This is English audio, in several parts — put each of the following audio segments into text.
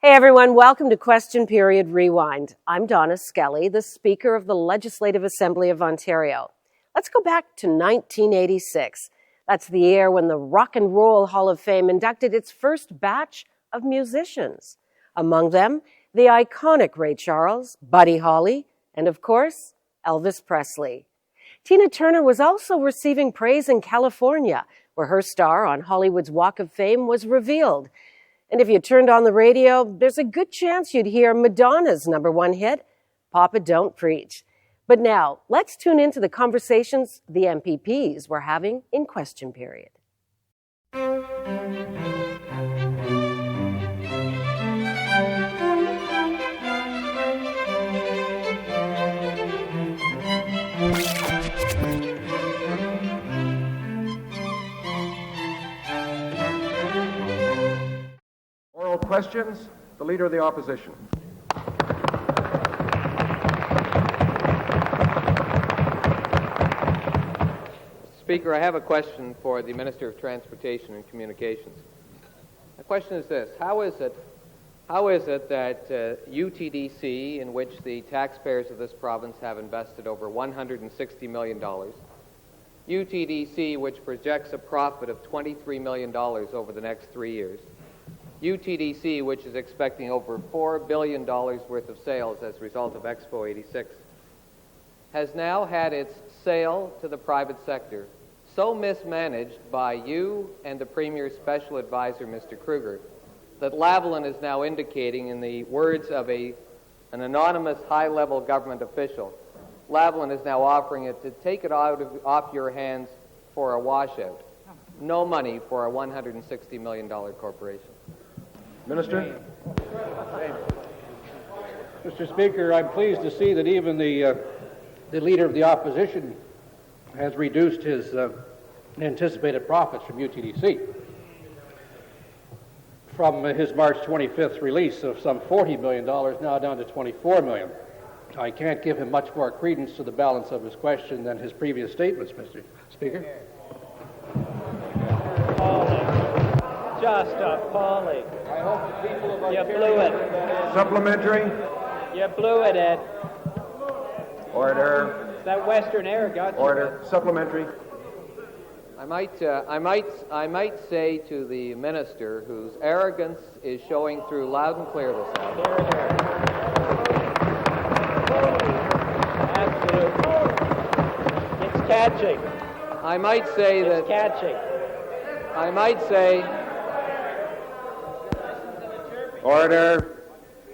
Hey everyone, welcome to Question Period Rewind. I'm Donna Skelly, the Speaker of the Legislative Assembly of Ontario. Let's go back to 1986. That's the year when the Rock and Roll Hall of Fame inducted its first batch of musicians. Among them, the iconic Ray Charles, Buddy Holly, and of course, Elvis Presley. Tina Turner was also receiving praise in California, where her star on Hollywood's Walk of Fame was revealed. And if you turned on the radio, there's a good chance you'd hear Madonna's #1 hit, Papa Don't Preach. But now, let's tune into the conversations the MPPs were having in Question Period. Questions? The Leader of the Opposition. Mr. Speaker, I have a question for the Minister of Transportation and Communications. The question is this: How is it that UTDC, in which the taxpayers of this province have invested over $160 million, UTDC, which projects a profit of $23 million over the next 3 years, UTDC, which is expecting over $4 billion worth of sales as a result of Expo 86, has now had its sale to the private sector so mismanaged by you and the Premier's special advisor, Mr. Kruger, that Lavalin is now indicating, in the words of an anonymous high-level government official, Lavalin is now offering it to take it off your hands for a washout. No money for a $160 million corporation. Minister? Mr. Speaker, I'm pleased to see that even the Leader of the Opposition has reduced his anticipated profits from UTDC from his March 25th release of some $40 million now down to $24 million. I can't give him much more credence to the balance of his question than his previous statements, Mr. Speaker. Just appalling. I hope the people of You blew it. Supplementary. You blew it, Ed. Order. That Western air got you. Order. Supplementary. I might say to the minister, whose arrogance is showing through loud and clear this afternoon. Absolutely. It's catching. I might say that. It's catching. I might say. Order.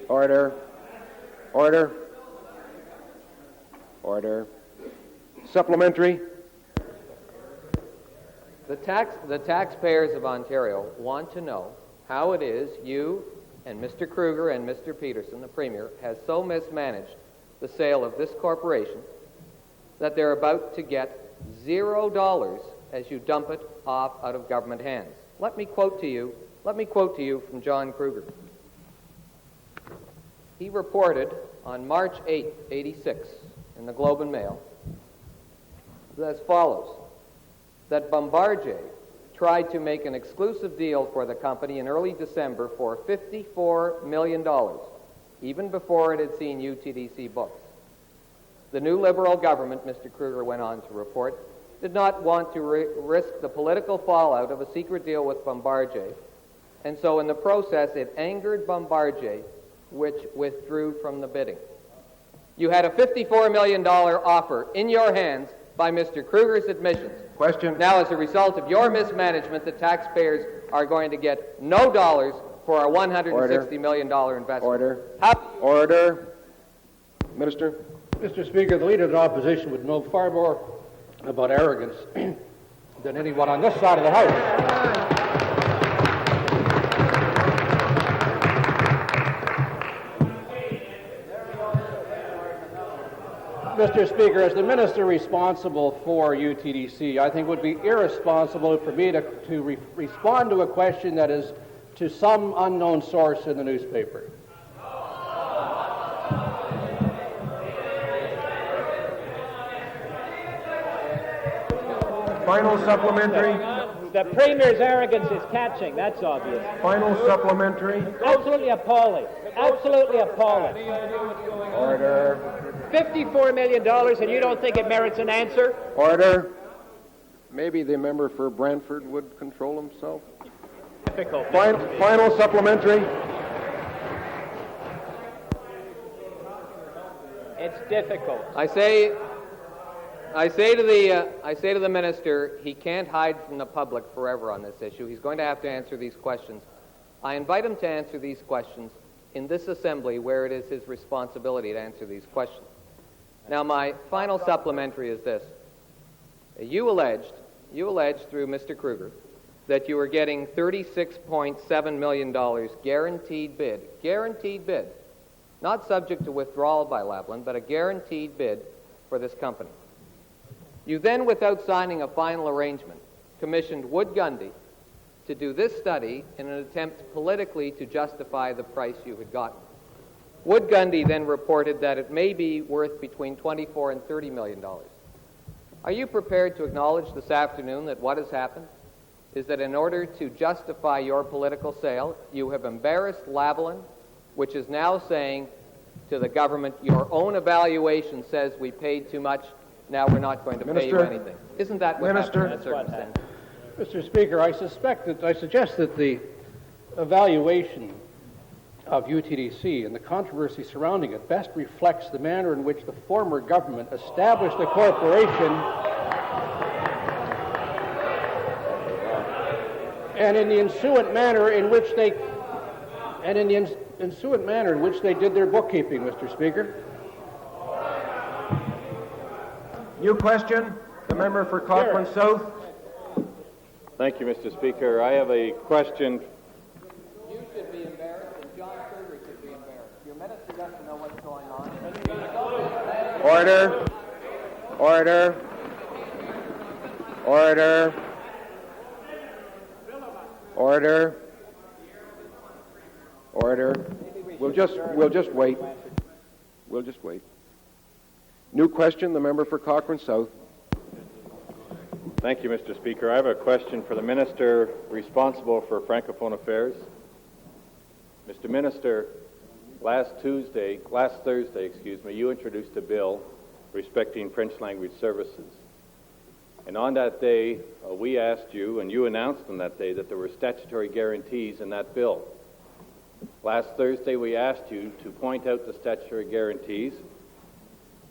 Order. Order. Order. Supplementary. The taxpayers of Ontario want to know how it is you and Mr. Kruger and Mr. Peterson, the Premier, has so mismanaged the sale of this corporation that they're about to get $0 as you dump it off out of government hands. Let me quote to you from John Kruger. He reported on March 8, 86, in the Globe and Mail, as follows: that Bombardier tried to make an exclusive deal for the company in early December for $54 million, even before it had seen UTDC books. The new Liberal government, Mr. Kruger went on to report, did not want to risk the political fallout of a secret deal with Bombardier, and so in the process it angered Bombardier, which withdrew from the bidding. You had a $54 million offer in your hands by Mr. Kruger's admissions. Question. Now, as a result of your mismanagement, the taxpayers are going to get no dollars for a $160 million investment. Order. Order. Minister. Mr. Speaker, the Leader of the Opposition would know far more about arrogance than anyone on this side of the House. Mr. Speaker, as the Minister responsible for UTDC, I think it would be irresponsible for me to respond to a question that is to some unknown source in the newspaper. Final supplementary. The Premier's arrogance is catching, that's obvious. Final supplementary. Absolutely appalling. Absolutely appalling. Order. $54 million and you don't think it merits an answer? Order. Maybe the member for Brantford would control himself. Difficult. Final supplementary. It's difficult. I say to the minister, he can't hide from the public forever on this issue. He's going to have to answer these questions. I invite him to answer these questions in this assembly where it is his responsibility to answer these questions. Now, my final supplementary is this. You alleged through Mr. Kruger that you were getting $36.7 million guaranteed bid, not subject to withdrawal by Lavalin, but a guaranteed bid for this company. You then, without signing a final arrangement, commissioned Wood Gundy to do this study in an attempt politically to justify the price you had gotten. Wood Gundy then reported that it may be worth between $24 and $30 million. Are you prepared to acknowledge this afternoon that what has happened is that in order to justify your political sale, you have embarrassed Lavalin, which is now saying to the government, your own evaluation says we paid too much, now we're not going to pay you anything. Isn't that what happened in that circumstance? Mr. Speaker, I suggest that the evaluation of UTDC and the controversy surrounding it best reflects the manner in which the former government established the corporation and in the ensuing manner in which they did their bookkeeping, Mr. Speaker. New question. The member for Cochrane South. Thank you, Mr. Speaker. I have a question. You should be embarrassed, and John Kruger should be embarrassed. Your minister doesn't know what's going on. Order. Order. Order. Order. Order. We'll just wait. We'll just wait. New question, the member for Cochrane South. Thank you, Mr. Speaker. I have a question for the Minister responsible for Francophone Affairs. Mr. Minister, last Thursday, you introduced a bill respecting French language services. And on that day, we asked you, and you announced on that day, that there were statutory guarantees in that bill. Last Thursday, we asked you to point out the statutory guarantees,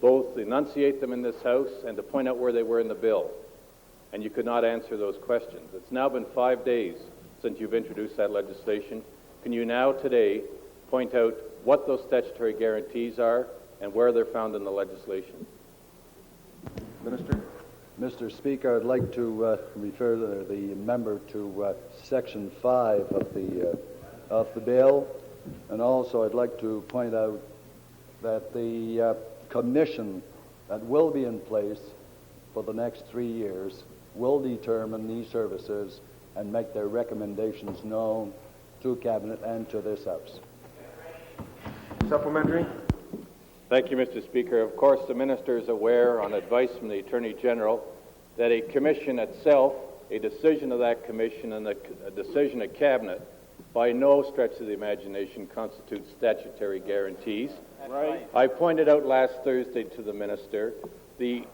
both enunciate them in this House and to point out where they were in the bill. And you could not answer those questions. It's now been 5 days since you've introduced that legislation. Can you now today point out what those statutory guarantees are and where they're found in the legislation? Minister. Mr. Speaker, I'd like to refer the member to Section 5 of the bill, and also I'd like to point out that the commission that will be in place for the next 3 years will determine these services and make their recommendations known to Cabinet and to this House. Supplementary. Thank you, Mr. Speaker. Of course, the Minister is aware, on advice from the Attorney General, that a commission itself, a decision of that commission and a decision of Cabinet, by no stretch of the imagination constitutes statutory guarantees. Right. I pointed out last Thursday to the Minister the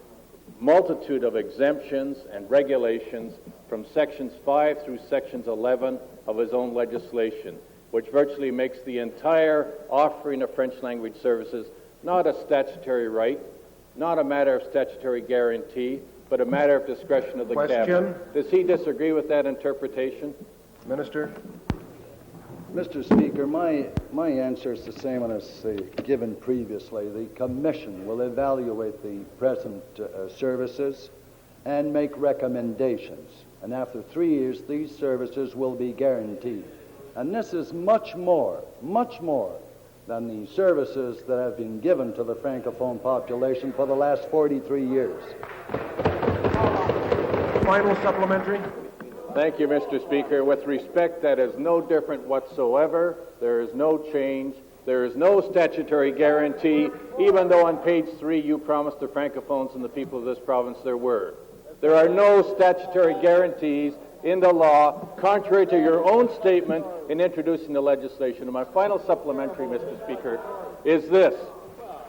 multitude of exemptions and regulations from Sections 5 through Sections 11 of his own legislation, which virtually makes the entire offering of French language services not a statutory right, not a matter of statutory guarantee, but a matter of discretion of the Cabinet. Does he disagree with that interpretation? Minister. Mr. Speaker, my answer is the same one as given previously. The Commission will evaluate the present services and make recommendations. And after 3 years, these services will be guaranteed. And this is much more than the services that have been given to the Francophone population for the last 43 years. Final supplementary. Thank you, Mr. Speaker. With respect, that is no different whatsoever. There is no change. There is no statutory guarantee, even though on page 3 you promised the Francophones and the people of this province there were. There are no statutory guarantees into law, contrary to your own statement in introducing the legislation. And my final supplementary, Mr. Speaker, is this.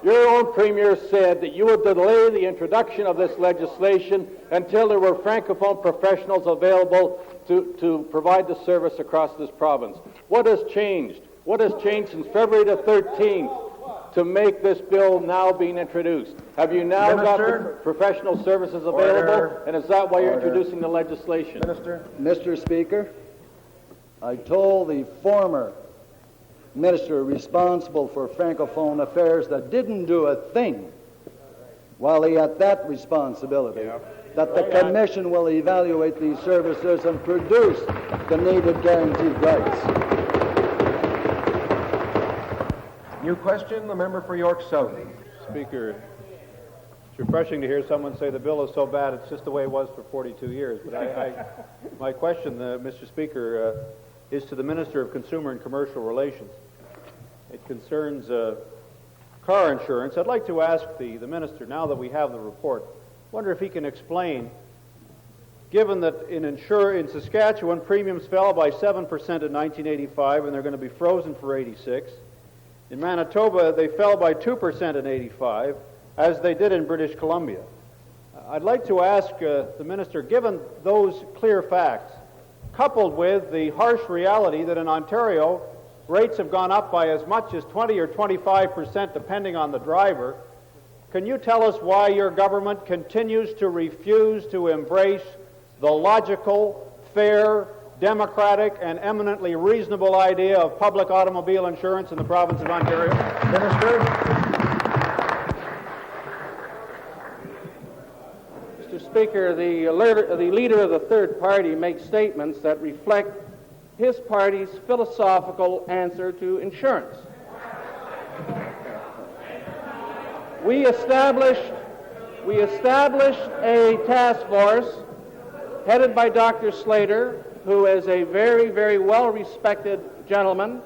Your own Premier said that you would delay the introduction of this legislation until there were Francophone professionals available to provide the service across this province. What has changed? What has changed since February the 13th to make this bill now being introduced? Have you now got the professional services available, and is that why you're introducing the legislation? Mr. Speaker, I told the former minister responsible for Francophone affairs that didn't do a thing while he had that responsibility, that the Commission will evaluate these services and produce the needed guaranteed rights. New question, the member for York South. Speaker, it's refreshing to hear someone say the bill is so bad it's just the way it was for 42 years. But my question, Mr. Speaker, is to the Minister of Consumer and Commercial Relations. It concerns car insurance. I'd like to ask the Minister, now that we have the report, wonder if he can explain, given that in Saskatchewan, premiums fell by 7% in 1985, and they're going to be frozen for 86. In Manitoba, they fell by 2% in 85, as they did in British Columbia. I'd like to ask the Minister, given those clear facts, coupled with the harsh reality that in Ontario, rates have gone up by as much as 20 or 25% depending on the driver, can you tell us why your government continues to refuse to embrace the logical, fair, democratic, and eminently reasonable idea of public automobile insurance in the province of Ontario? Minister. Mr. Speaker, the leader of the third party makes statements that reflect his party's philosophical answer to insurance. We established a task force headed by Dr. Slater, who is a very, very well-respected gentleman.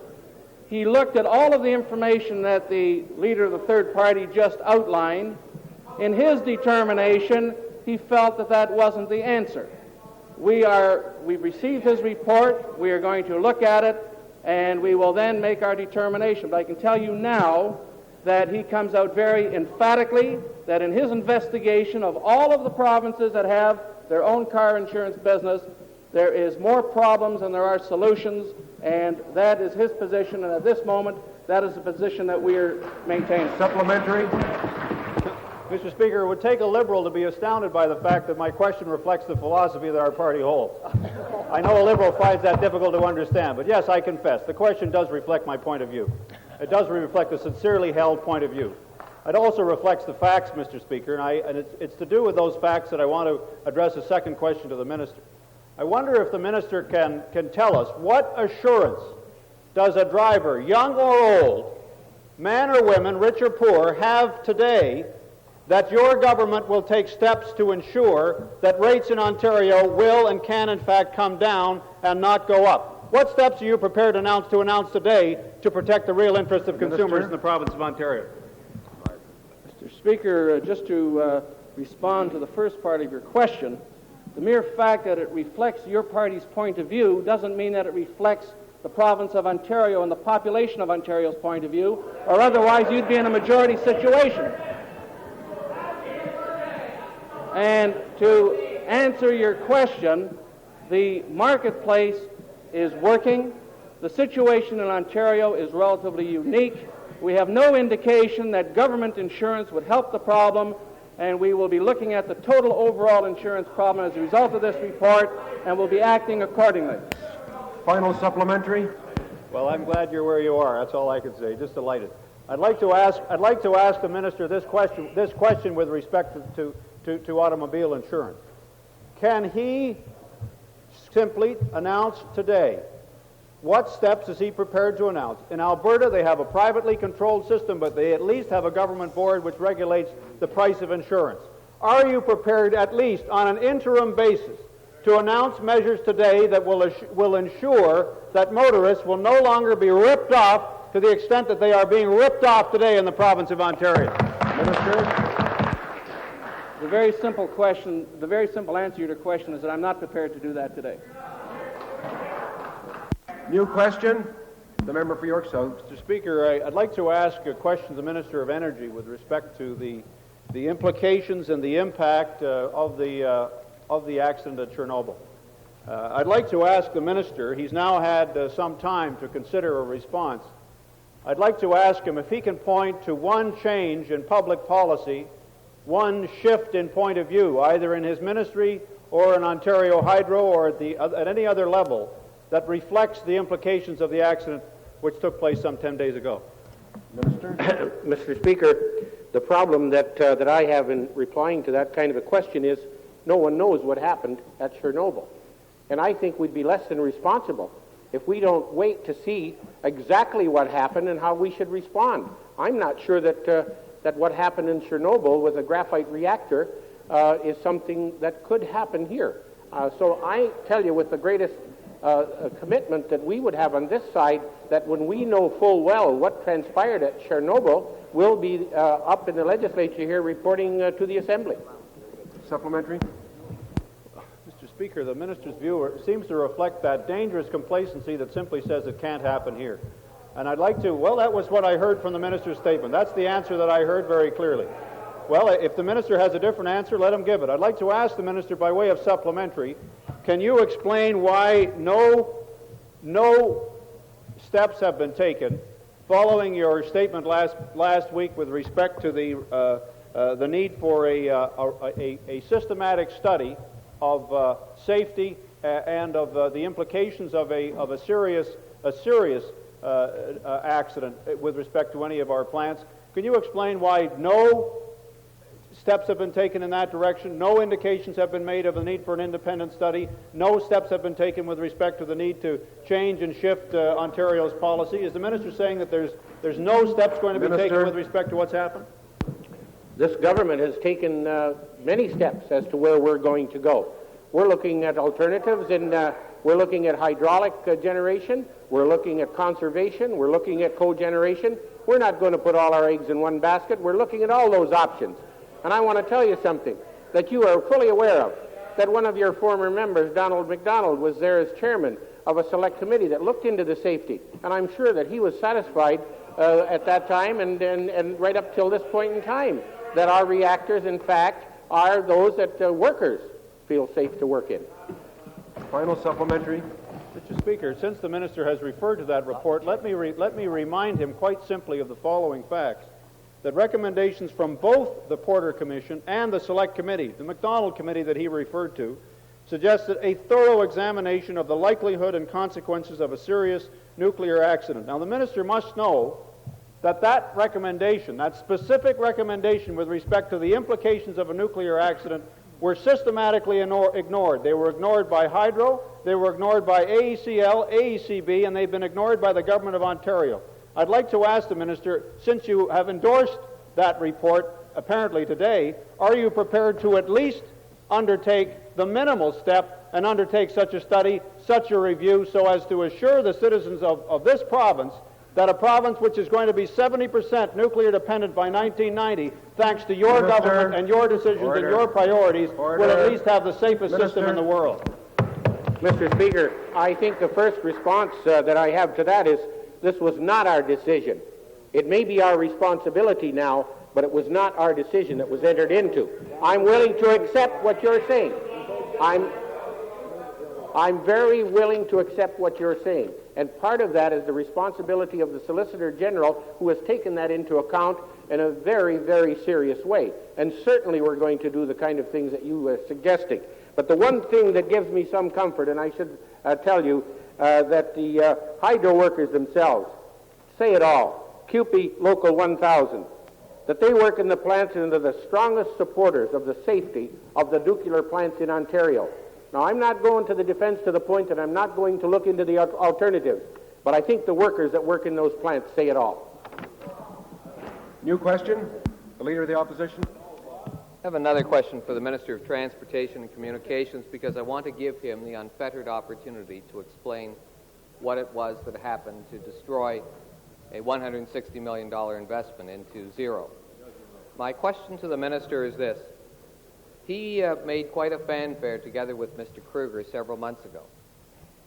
He looked at all of the information that the leader of the third party just outlined. In his determination, he felt that that wasn't the answer. We've received his report. We are going to look at it, and we will then make our determination. But I can tell you now that he comes out very emphatically that in his investigation of all of the provinces that have their own car insurance business, there is more problems than there are solutions, and that is his position, and at this moment, that is the position that we are maintaining. Supplementary. Mr. Speaker, it would take a Liberal to be astounded by the fact that my question reflects the philosophy that our party holds. I know a Liberal finds that difficult to understand, but yes, I confess, the question does reflect my point of view. It does reflect a sincerely held point of view. It also reflects the facts, Mr. Speaker, and it's to do with those facts that I want to address a second question to the Minister. I wonder if the Minister can tell us what assurance does a driver, young or old, man or woman, rich or poor, have today that your government will take steps to ensure that rates in Ontario will and can in fact come down and not go up. What steps are you prepared to announce today to protect the real interests of consumers in the province of Ontario? Mr. Speaker, just to respond to the first part of your question, the mere fact that it reflects your party's point of view doesn't mean that it reflects the province of Ontario and the population of Ontario's point of view, or otherwise you'd be in a majority situation. And to answer your question, the marketplace is working. The situation in Ontario is relatively unique. We have no indication that government insurance would help the problem, and we will be looking at the total overall insurance problem as a result of this report, and we'll be acting accordingly. Final supplementary. Well, I'm glad you're where you are. That's all I can say. Just delighted. I'd like to ask the Minister this question with respect to automobile insurance. Can he simply announce today what steps is he prepared to announce? In Alberta, they have a privately controlled system, but they at least have a government board which regulates the price of insurance. Are you prepared, at least on an interim basis, to announce measures today that will ensure that motorists will no longer be ripped off to the extent that they are being ripped off today in the province of Ontario? Minister. The very simple answer to your question is that I'm not prepared to do that today. New question, the member for York South. Mr. Speaker, I'd like to ask a question to the Minister of Energy with respect to the implications and the impact of the accident at Chernobyl. I'd like to ask the Minister, he's now had some time to consider a response. I'd like to ask him if he can point to one change in public policy, one shift in point of view, either in his ministry or in Ontario Hydro or at any other level, that reflects the implications of the accident which took place some 10 days ago. Minister? Mr. Speaker, the problem that I have in replying to that kind of a question is no one knows what happened at Chernobyl. And I think we'd be less than responsible if we don't wait to see exactly what happened and how we should respond. I'm not sure that what happened in Chernobyl with a graphite reactor is something that could happen here. So I tell you with the greatest commitment that we would have on this side, that when we know full well what transpired at Chernobyl, we'll be up in the legislature here reporting to the Assembly. Supplementary? Mr. Speaker, the Minister's view seems to reflect that dangerous complacency that simply says it can't happen here. And I'd like to, well, that was what I heard from the Minister's statement. That's the answer that I heard very clearly. Well, if the Minister has a different answer, let him give it. I'd like to ask the Minister by way of supplementary, can you explain why no steps have been taken following your statement last week with respect to the need for a systematic study of safety and of the implications of a serious accident with respect to any of our plants? Can you explain why no steps have been taken in that direction, no indications have been made of the need for an independent study, no steps have been taken with respect to the need to change and shift Ontario's policy? Is the Minister saying that there's no steps going to be taken with respect to what's happened? This government has taken many steps as to where we're going to go. We're looking at alternatives, and we're looking at hydraulic generation, we're looking at conservation, we're looking at cogeneration. We're not going to put all our eggs in one basket. We're looking at all those options. And I want to tell you something that you are fully aware of, that one of your former members, Donald McDonald, was there as chairman of a select committee that looked into the safety. And I'm sure that he was satisfied at that time and right up till this point in time that our reactors, in fact, are those that workers feel safe to work in. Final supplementary. Mr. Speaker, since the Minister has referred to that report, let me remind him quite simply of the following facts. That recommendations from both the Porter Commission and the Select Committee, the McDonald Committee that he referred to, suggested a thorough examination of the likelihood and consequences of a serious nuclear accident. Now, the Minister must know that recommendation, that specific recommendation with respect to the implications of a nuclear accident, were systematically ignored. They were ignored by Hydro, they were ignored by AECL, AECB, and they've been ignored by the Government of Ontario. I'd like to ask the Minister, since you have endorsed that report, apparently today, are you prepared to at least undertake the minimal step and undertake such a study, such a review, so as to assure the citizens of this province that a province which is going to be 70% nuclear dependent by 1990, thanks to your government and your decisions and your priorities, will at least have the safest system in the world? Mr. Speaker, I think the first response that I have to that is this was not our decision. It may be our responsibility now, but it was not our decision that was entered into. I'm willing to accept what you're saying. I'm very willing to accept what you're saying. And part of that is the responsibility of the Solicitor General, who has taken that into account in a very, very serious way. And certainly we're going to do the kind of things that you were suggesting. But the one thing that gives me some comfort, and I should tell you, that the hydro workers themselves say it all, CUPE Local 1000, that they work in the plants and are the strongest supporters of the safety of the nuclear plants in Ontario. Now, I'm not going to the defense to the point that I'm not going to look into the alternatives, but I think the workers that work in those plants say it all. New question, the Leader of the Opposition. I have another question for the Minister of Transportation and Communications, because I want to give him the unfettered opportunity to explain what it was that happened to destroy a $160 million investment into zero. My question to the Minister is this. He made quite a fanfare together with Mr. Kruger several months ago.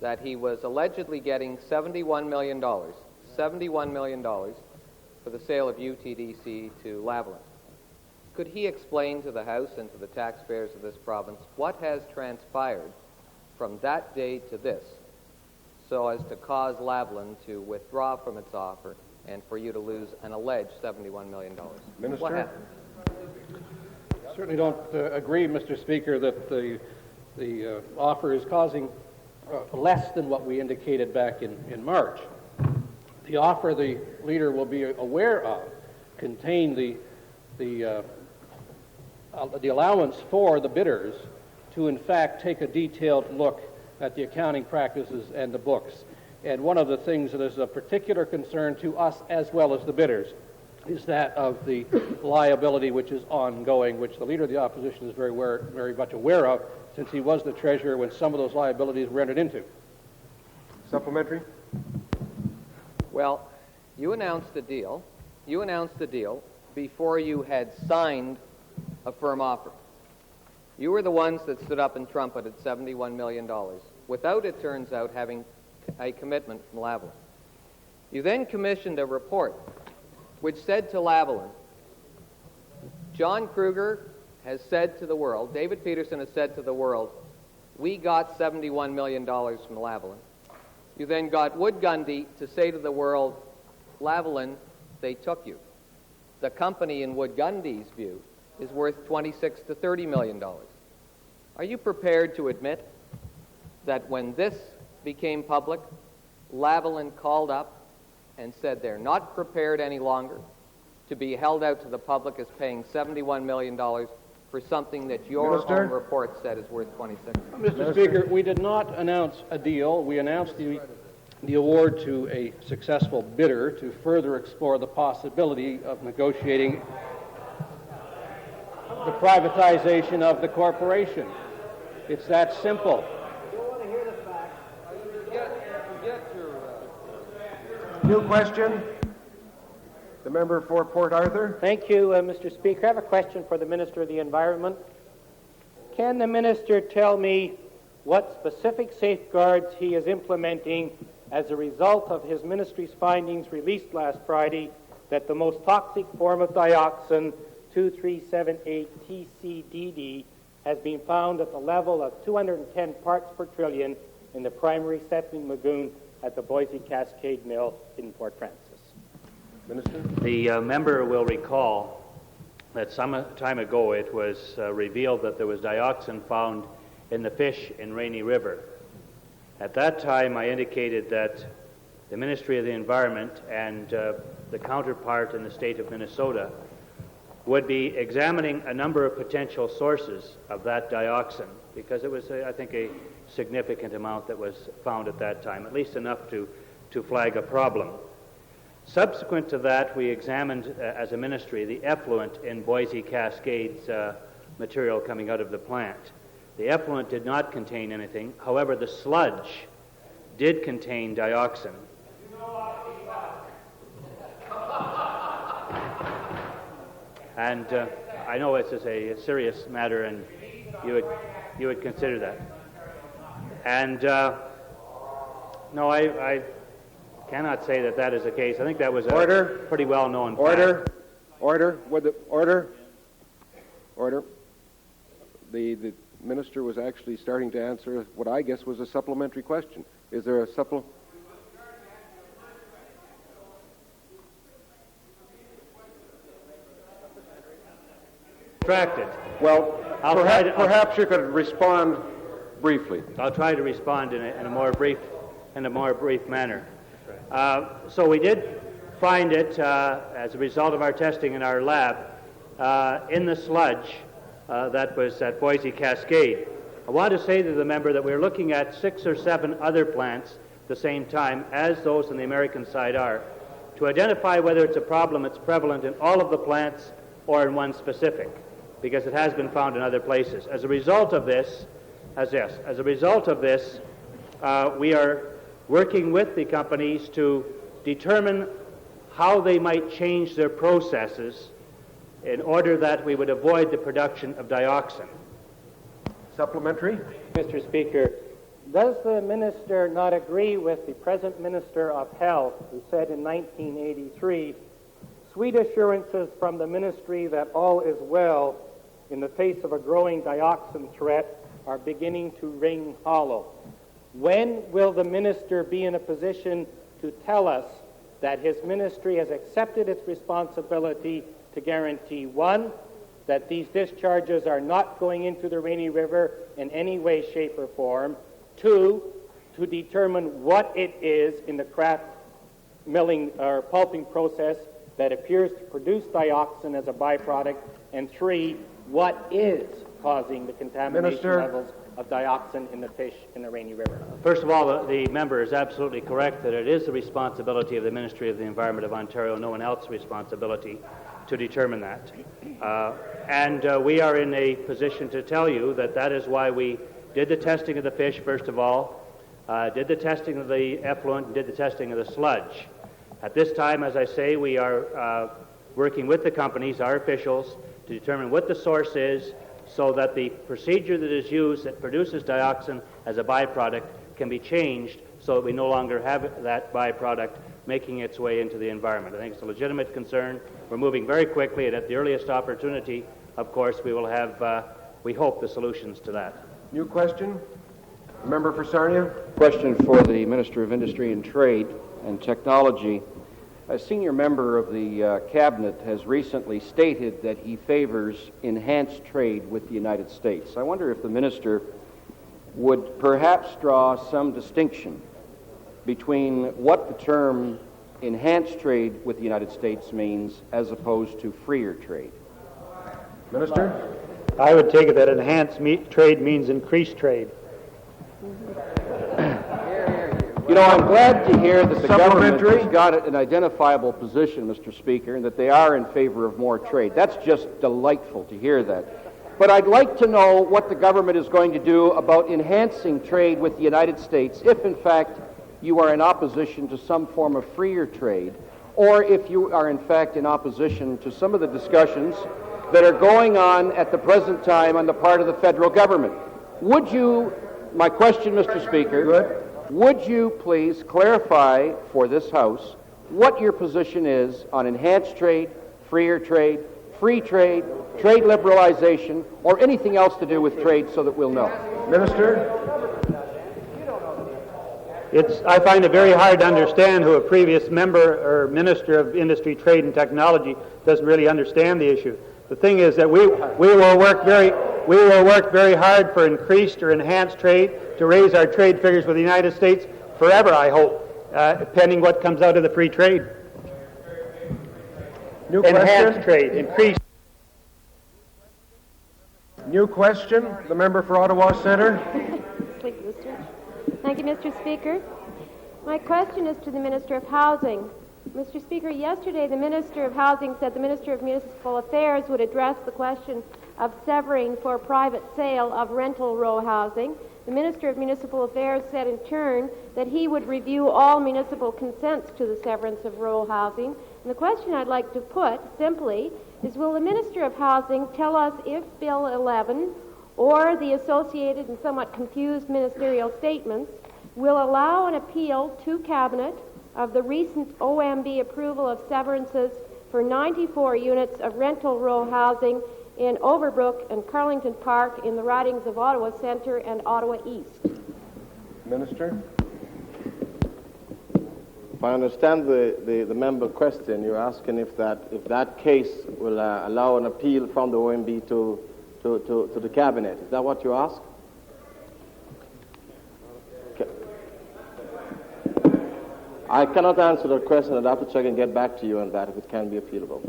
that he was allegedly getting $71 million for the sale of UTDC to Lavalin. Could he explain to the House and to the taxpayers of this province what has transpired from that day to this so as to cause Lavalin to withdraw from its offer and for you to lose an alleged $71 million? Minister? What happened? Certainly don't agree, Mr. Speaker, that the offer is causing less than what we indicated back in March. The offer the leader will be aware of contained the allowance for the bidders to, in fact, take a detailed look at the accounting practices and the books. And one of the things that is of particular concern to us as well as the bidders is that of the liability which is ongoing, which the Leader of the Opposition is very much aware of, since he was the Treasurer when some of those liabilities were entered into. Supplementary? Well, you announced the deal. You announced the deal before you had signed a firm offer. You were the ones that stood up and trumpeted $71 million without, it turns out, having a commitment from Lavalin. You then commissioned a report which said to Lavalin, John Kruger has said to the world, David Peterson has said to the world, we got $71 million from Lavalin. You then got Wood Gundy to say to the world, Lavalin, they took you. The company, in Wood Gundy's view, is worth $26 to $30 million. Are you prepared to admit that when this became public, Lavalin called up and said they're not prepared any longer to be held out to the public as paying $71 million for something that your own report said is worth $26? Mr. Speaker, we did not announce a deal. We announced the award to a successful bidder to further explore the possibility of negotiating the privatization of the corporation. It's that simple. New question. The member for Port Arthur. Thank you, Mr. Speaker. I have a question for the Minister of the Environment. Can the Minister tell me what specific safeguards he is implementing as a result of his ministry's findings released last Friday that the most toxic form of dioxin, 2378 TCDD, has been found at the level of 210 parts per trillion in the primary settling lagoon at the Boise Cascade Mill in Port Francis? Minister? The member will recall that some time ago it was revealed that there was dioxin found in the fish in Rainy River. At that time, I indicated that the Ministry of the Environment and the counterpart in the state of Minnesota would be examining a number of potential sources of that dioxin, because it was, I think, a significant amount that was found at that time, at least enough to flag a problem. Subsequent to that, we examined, as a ministry, the effluent in Boise Cascades material coming out of the plant. The effluent did not contain anything. However, the sludge did contain dioxin. And I know this is a serious matter, and you would consider that. And no, I cannot say that is the case. I think that was a pretty well-known fact. Order. The minister was actually starting to answer what I guess was a supplementary question. Is there a Distracted. Well, perhaps you could respond briefly. I'll try to respond in a more brief manner. So we did find it as a result of our testing in our lab in the sludge that was at Boise Cascade. I want to say to the member that we're looking at 6 or 7 other plants at the same time as those on the American side are, to identify whether it's a problem that's prevalent in all of the plants or in one specific, because it has been found in other places. As a result of this, we are working with the companies to determine how they might change their processes in order that we would avoid the production of dioxin. Supplementary? Mr. Speaker, Does the minister not agree with the present Minister of Health, who said in 1983, sweet assurances from the ministry that all is well in the face of a growing dioxin threat are beginning to ring hollow? When will the minister be in a position to tell us that his ministry has accepted its responsibility to guarantee, one, that these discharges are not going into the Rainy River in any way, shape, or form, two, to determine what it is in the kraft milling or pulping process that appears to produce dioxin as a byproduct, and three, what is causing the contamination levels of dioxin in the fish in the Rainy River? First of all, the member is absolutely correct that it is the responsibility of the Ministry of the Environment of Ontario, no one else's responsibility, to determine that. And we are in a position to tell you that that is why we did the testing of the fish, first of all, did the testing of the effluent, and did the testing of the sludge. At this time, as I say, we are working with the companies, our officials, to determine what the source is so that the procedure that is used that produces dioxin as a byproduct can be changed so that we no longer have that byproduct making its way into the environment. I think it's a legitimate concern. We're moving very quickly, and at the earliest opportunity, of course, we will have, we hope, the solutions to that. New question? Member for Sarnia. Question for the Minister of Industry and Trade and Technology. A senior member of the Cabinet has recently stated that he favors enhanced trade with the United States. I wonder if the Minister would perhaps draw some distinction between what the term enhanced trade with the United States means as opposed to freer trade. Minister? I would take it that enhanced trade means increased trade. You know, I'm glad to hear that the government has got an identifiable position, Mr. Speaker, and that they are in favor of more trade. That's just delightful to hear that. But I'd like to know what the government is going to do about enhancing trade with the United States if, in fact, you are in opposition to some form of freer trade, or if you are, in fact, in opposition to some of the discussions that are going on at the present time on the part of the federal government. Would you, my question, Mr. Speaker, would you please clarify for this House what your position is on enhanced trade, freer trade, free trade, trade liberalization, or anything else to do with trade so that we'll know? Minister? I find it very hard to understand who a previous member or Minister of Industry, Trade and Technology doesn't really understand the issue. The thing is that we will work very hard for increased or enhanced trade to raise our trade figures with the United States forever, I hope, pending what comes out of the free trade. New enhanced question? Trade, increased. New question, the member for Ottawa Centre. Thank you, Mr. Speaker. My question is to the Minister of Housing. Mr. Speaker, yesterday the Minister of Housing said the Minister of Municipal Affairs would address the question of severing for private sale of rental row housing. The Minister of Municipal Affairs said in turn that he would review all municipal consents to the severance of row housing. And the question I'd like to put simply is, will the Minister of Housing tell us if Bill 11 or the associated and somewhat confused ministerial statements will allow an appeal to Cabinet of the recent OMB approval of severances for 94 units of rental row housing in Overbrook and Carlington Park in the ridings of Ottawa Centre and Ottawa East? Minister? If I understand the member question, you're asking if that case will allow an appeal from the OMB to the Cabinet. Is that what you ask? Okay. I cannot answer that question. I'd have to check and get back to you on that if it can be appealable.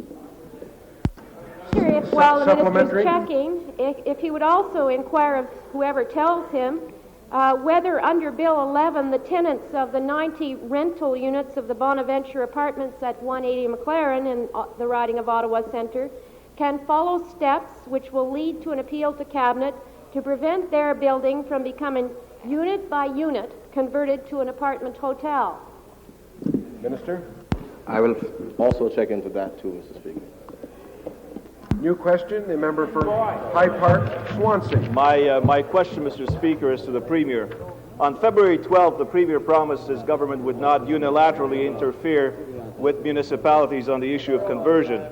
Sure, if while the Minister's checking, if he would also inquire of whoever tells him whether under Bill 11 the tenants of the 90 rental units of the Bonaventure Apartments at 180 McLaren in the riding of Ottawa Centre can follow steps which will lead to an appeal to Cabinet to prevent their building from becoming unit by unit converted to an apartment hotel. Minister? I will also check into that too, Mr. Speaker. New question, the member for High Park, Swansea. My question, Mr. Speaker, is to the Premier. On February 12th, the Premier promised his government would not unilaterally interfere with municipalities on the issue of conversion.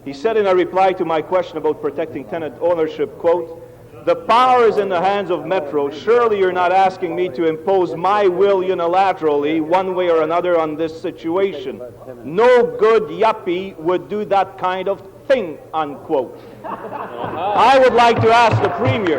He said in a reply to my question about protecting tenant ownership, quote, "The power is in the hands of Metro. Surely you're not asking me to impose my will unilaterally, one way or another, on this situation. No good yuppie would do that kind of thing," unquote. I would like to ask the Premier,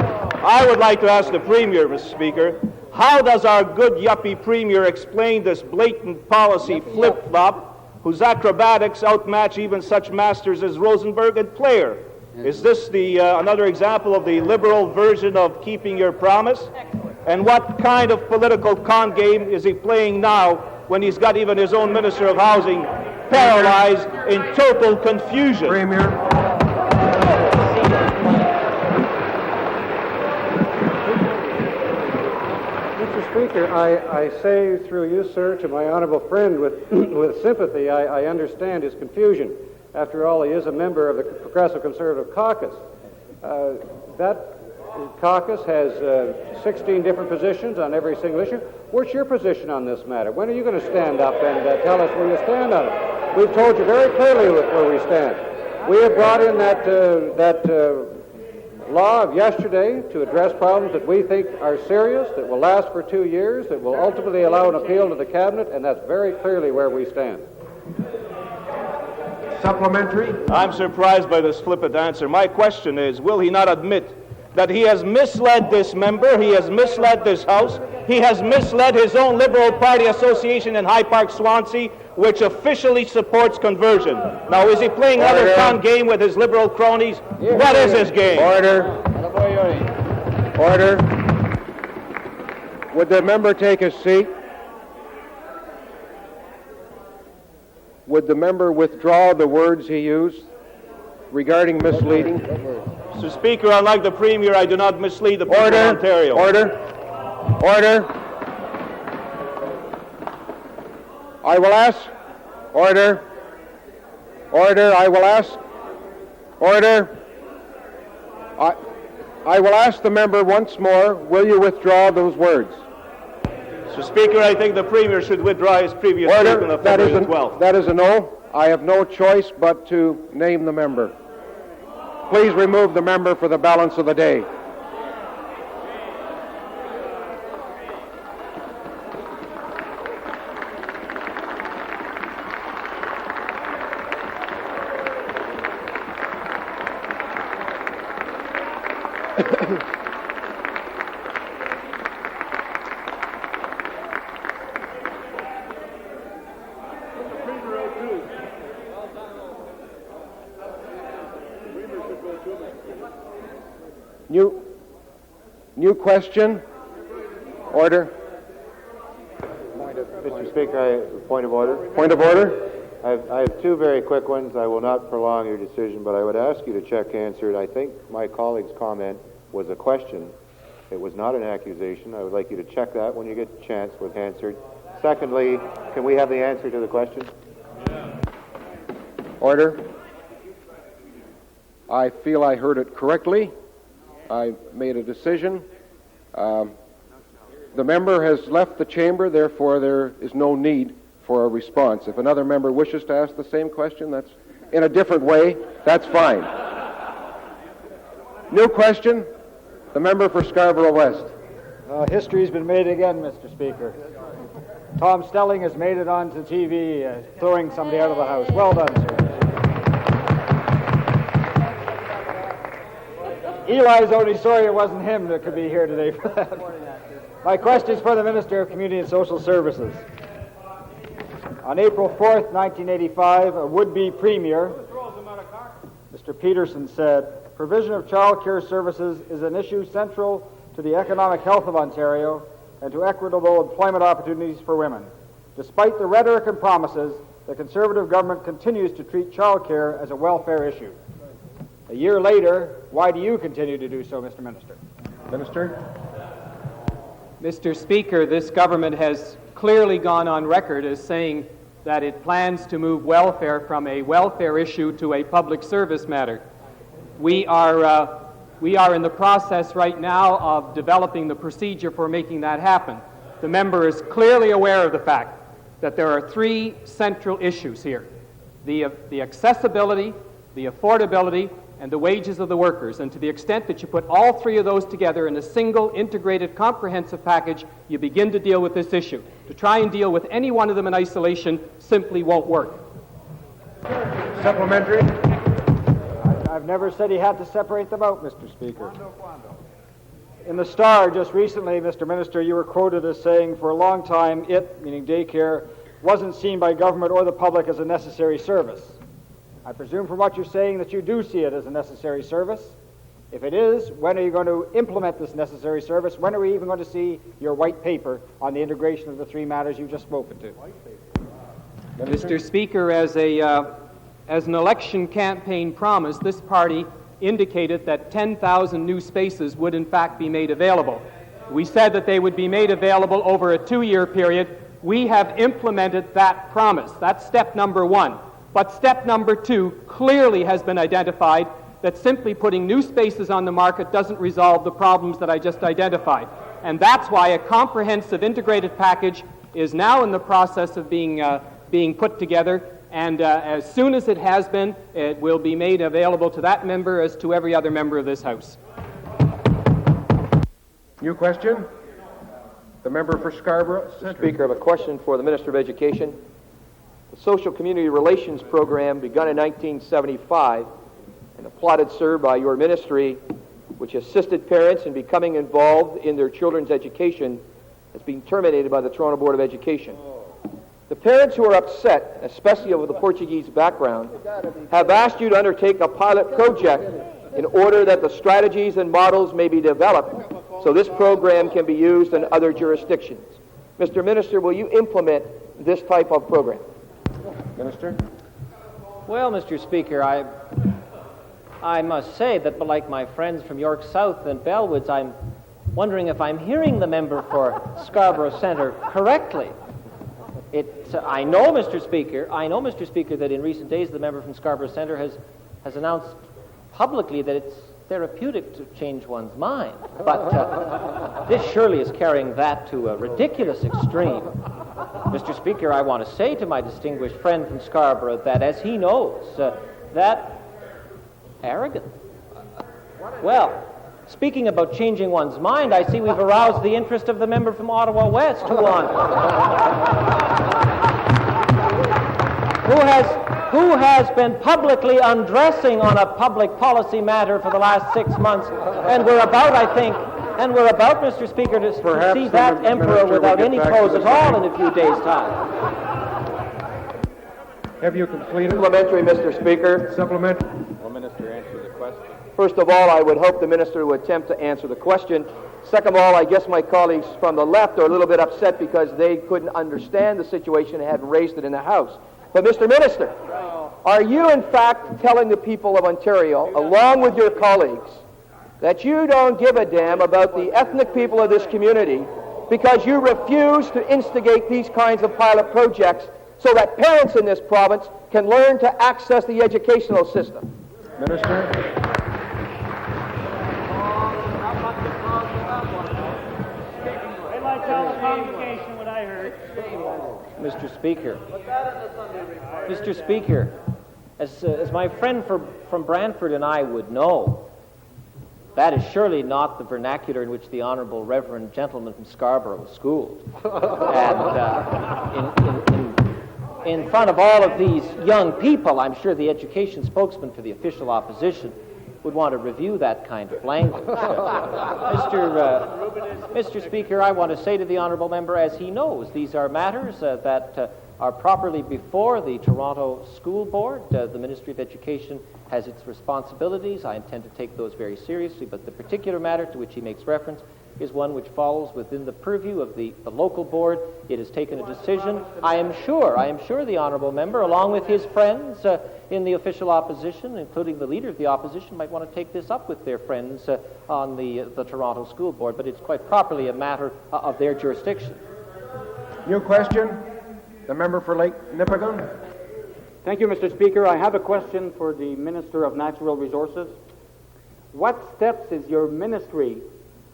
Mr. Speaker, how does our good yuppie Premier explain this blatant policy flip-flop whose acrobatics outmatch even such masters as Rosenberg and Player? Is this another example of the liberal version of keeping your promise? And what kind of political con game is he playing now when he's got even his own Minister of Housing paralyzed in total confusion? Premier. Mr. Speaker, I say through you, sir, to my honorable friend with, with sympathy, I understand his confusion. After all, he is a member of the Progressive Conservative Caucus. That caucus has 16 different positions on every single issue. What's your position on this matter? When are you going to stand up and tell us where you stand on it? We've told you very clearly where we stand. We have brought in that law of yesterday to address problems that we think are serious, that will last for 2 years, that will ultimately allow an appeal to the Cabinet, and that's very clearly where we stand. Supplementary? I'm surprised by this flippant answer. My question is, will he not admit that he has misled this member, he has misled this House, he has misled his own Liberal Party association in High Park, Swansea, which officially supports conversion? Now, is he playing another con game with his Liberal cronies? What is his game? Order. Order. Would the member take a seat? Would the member withdraw the words he used regarding misleading? Mr. Speaker, unlike the Premier, I do not mislead the people of Ontario. Order. Order. I will ask. Order. Order. I will ask. Order. I will ask the member once more, will you withdraw those words? Mr. Speaker, I think the Premier should withdraw his previous statement of February 12th. That is a no. I have no choice but to name the member. Please remove the member for the balance of the day. New question? Order. Mr. Speaker, point of order. Point of order. I have two very quick ones. I will not prolong your decision, but I would ask you to check answer it. I think my colleague's comment was a question. It was not an accusation. I would like you to check that when you get the chance with answered. Secondly, can we have the answer to the question? Order. I feel I heard it correctly. I made a decision. The member has left the chamber, therefore there is no need for a response. If another member wishes to ask the same question, that's in a different way, that's fine. New question, the member for Scarborough West. History's been made again, Mr. Speaker. Tom Stelling has made it onto TV, throwing somebody out of the House. Well done, sir. Eli's only sorry it wasn't him that could be here today for that. My question is for the Minister of Community and Social Services. On April 4th, 1985, a would-be Premier, Mr. Peterson, said, "Provision of child care services is an issue central to the economic health of Ontario and to equitable employment opportunities for women. Despite the rhetoric and promises, the Conservative government continues to treat child care as a welfare issue." A year later, why do you continue to do so, Mr. Minister? Minister. Mr. Speaker, this government has clearly gone on record as saying that it plans to move welfare from a welfare issue to a public service matter. We We are in the process right now of developing the procedure for making that happen. The member is clearly aware of the fact that there are three central issues here: the accessibility, the affordability, and the wages of the workers. And to the extent that you put all three of those together in a single, integrated, comprehensive package, you begin to deal with this issue. To try and deal with any one of them in isolation simply won't work. Supplementary. I've never said he had to separate them out, Mr. Speaker. In the Star just recently, Mr. Minister, you were quoted as saying, for a long time, it, meaning daycare, wasn't seen by government or the public as a necessary service. I presume from what you're saying that you do see it as a necessary service. If it is, when are you going to implement this necessary service? When are we even going to see your white paper on the integration of the three matters you've just spoken to? Mr. Speaker, as an election campaign promise, this party indicated that 10,000 new spaces would in fact be made available. We said that they would be made available over a 2-year period. We have implemented that promise. That's step number one. But step number two clearly has been identified, that simply putting new spaces on the market doesn't resolve the problems that I just identified. And that's why a comprehensive integrated package is now in the process of being put together. And as soon as it has been, it will be made available to that member as to every other member of this House. New question? The member for Scarborough Centre. Speaker, I have a question for the Minister of Education. The Social Community Relations Program, begun in 1975 and applauded, sir, by your ministry, which assisted parents in becoming involved in their children's education, has been terminated by the Toronto Board of Education. The parents who are upset, especially over the Portuguese background, have asked you to undertake a pilot project in order that the strategies and models may be developed so this program can be used in other jurisdictions. Mr. Minister, will you implement this type of program? Minister? Well, Mr. Speaker, I must say that, like my friends from York South and Bellwoods, I'm wondering if I'm hearing the member for Scarborough Centre correctly. I know, Mr. Speaker, that in recent days the member from Scarborough Centre has announced publicly that it's therapeutic to change one's mind. But this surely is carrying that to a ridiculous extreme. Mr. Speaker, I want to say to my distinguished friend from Scarborough that, as he knows, that arrogant. Well, speaking about changing one's mind, I see we've aroused the interest of the member from Ottawa West, who has been publicly undressing on a public policy matter for the last 6 months, and we're about, Mr. Speaker, to see that emperor without any clothes at all in a few days' time. Have you completed? Supplementary, Mr. Speaker. Supplementary. Will Minister answer the question? First of all, I would hope the Minister would attempt to answer the question. Second of all, I guess my colleagues from the left are a little bit upset because they couldn't understand the situation and hadn't raised it in the House. But, Mr. Minister, are you in fact telling the people of Ontario, along with your colleagues, that you don't give a damn about the ethnic people of this community because you refuse to instigate these kinds of pilot projects so that parents in this province can learn to access the educational system? Minister? Mr. Speaker, as my friend from Brantford and I would know, that is surely not the vernacular in which the Honourable Reverend Gentleman from Scarborough was schooled. And in front of all of these young people, I'm sure the education spokesman for the official opposition would want to review that kind of language. Mr. Speaker, I want to say to the honourable member, as he knows, these are matters that are properly before the Toronto School Board. The Ministry of Education has its responsibilities. I intend to take those very seriously, but the particular matter to which he makes reference is one which falls within the purview of the local board. It has taken a decision. I am sure the honourable member, along with his friends in the official opposition, including the leader of the opposition, might want to take this up with their friends on the Toronto School Board, but it's quite properly a matter of their jurisdiction. New question. The member for Lake Nipigon. Thank you, Mr. Speaker. I have a question for the Minister of Natural Resources. what steps is your ministry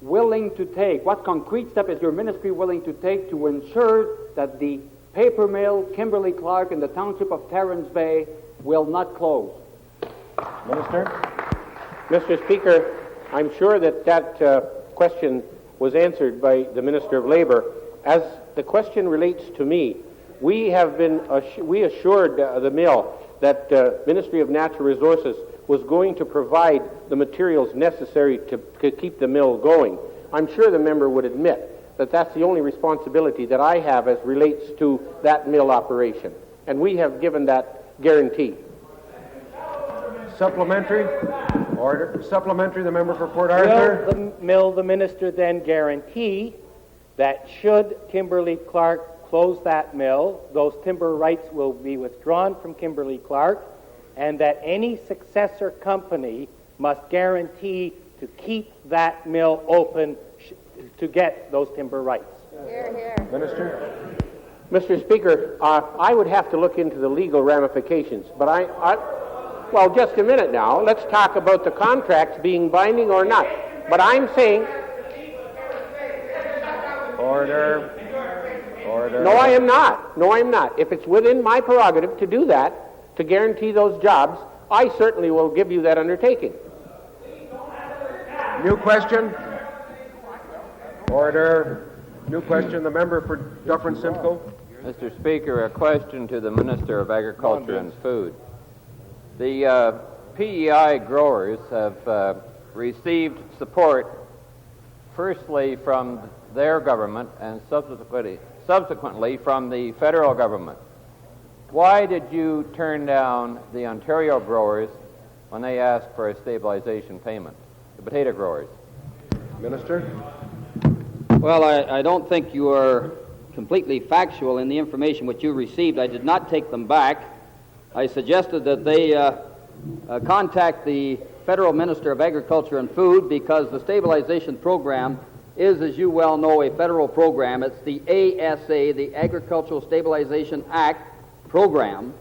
willing to take? What concrete step is your ministry willing to take to ensure that the paper mill Kimberly-Clark in the township of Terrans Bay will not close? Minister? Mr. Speaker, I'm sure that question was answered by the Minister of Labor. As the question relates to me, we assured the mill that Ministry of Natural Resources was going to provide the materials necessary to keep the mill going. I'm sure the member would admit that that's the only responsibility that I have as relates to that mill operation, and we have given that guarantee. Supplementary. Order. Supplementary, the member for Port Arthur. Will the minister then guarantee that should Kimberly-Clark close that mill, those timber rights will be withdrawn from Kimberly-Clark, and that any successor company must guarantee to keep that mill open to get those timber rights? Hear, hear. Minister? Mr. Speaker, I would have to look into the legal ramifications, but well, just a minute now. Let's talk about the contracts being binding or not. But I'm saying... Order. Order. No, I am not. No, I am not. If it's within my prerogative to do that, to guarantee those jobs, I certainly will give you that undertaking. New question. Order. New question. The member for Dufferin-Simcoe. Mr. Speaker, a question to the Minister of Agriculture and Food. The PEI growers have received support, firstly from their government and subsequently from the federal government. Why did you turn down the Ontario growers when they asked for a stabilization payment, the potato growers? Minister? Well, I don't think you are completely factual in the information which you received. I did not take them back. I suggested that they contact the Federal Minister of Agriculture and Food because the stabilization program is, as you well know, a federal program. It's the ASA, the Agricultural Stabilization Act program.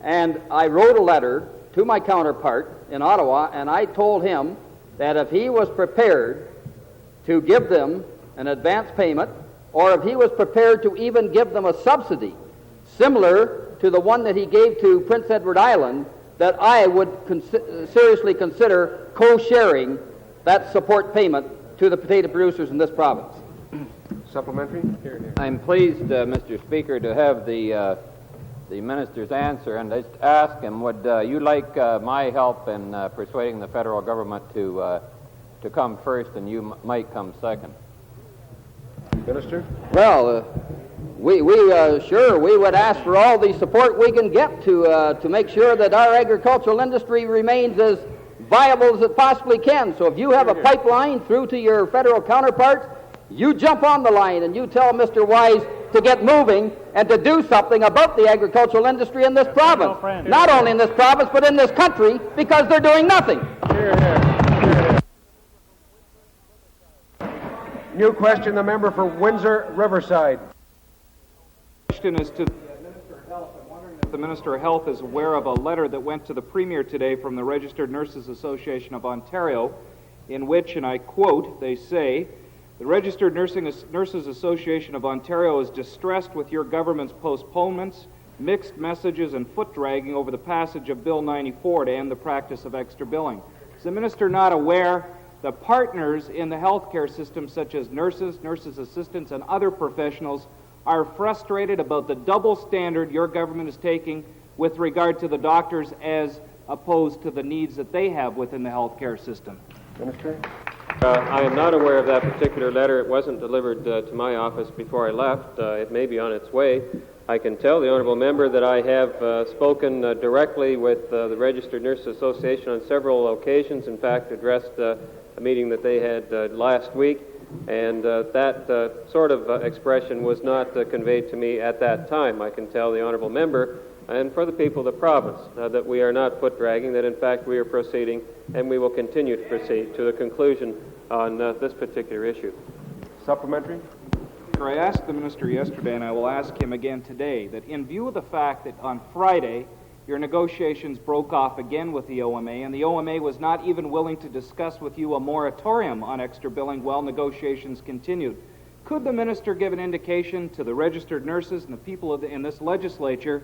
And I wrote a letter to my counterpart in Ottawa, and I told him that if he was prepared to give them an advance payment, or if he was prepared to even give them a subsidy, similar to the one that he gave to Prince Edward Island, that I would seriously consider co-sharing that support payment to the potato producers in this province. Supplementary? I'm pleased, Mr. Speaker, to have the minister's answer, and I ask him, would you like my help in persuading the federal government to come first and you might come second? Minister? Well, we would ask for all the support we can get to make sure that our agricultural industry remains as viable as it possibly can. So if you have a pipeline through to your federal counterparts, you jump on the line and you tell Mr. Wise to get moving and to do something about the agricultural industry in this province. Not only in this province, but in this country, because they're doing nothing. New question, the member for Windsor Riverside. Question is to the Minister of Health. I'm wondering if the Minister of Health is aware of a letter that went to the Premier today from the Registered Nurses Association of Ontario, in which, and I quote, they say, "The Registered Nurses Association of Ontario is distressed with your government's postponements, mixed messages, and foot-dragging over the passage of Bill 94 to end the practice of extra billing." Is the Minister not aware that partners in the healthcare system, such as nurses, nurses' assistants, and other professionals, are frustrated about the double standard your government is taking with regard to the doctors as opposed to the needs that they have within the healthcare system? Minister? I am not aware of that particular letter. It wasn't delivered to my office before I left. It may be on its way. I can tell the honourable member that I have spoken directly with the Registered Nurses Association on several occasions, in fact addressed a meeting that they had last week, and that sort of expression was not conveyed to me at that time. I can tell the honourable member and for the people of the province that we are not foot-dragging, that in fact we are proceeding and we will continue to proceed to the conclusion on this particular issue. Supplementary? I asked the Minister yesterday, and I will ask him again today, that in view of the fact that on Friday your negotiations broke off again with the OMA, and the OMA was not even willing to discuss with you a moratorium on extra billing while negotiations continued. Could the minister give an indication to the registered nurses and the people in this legislature,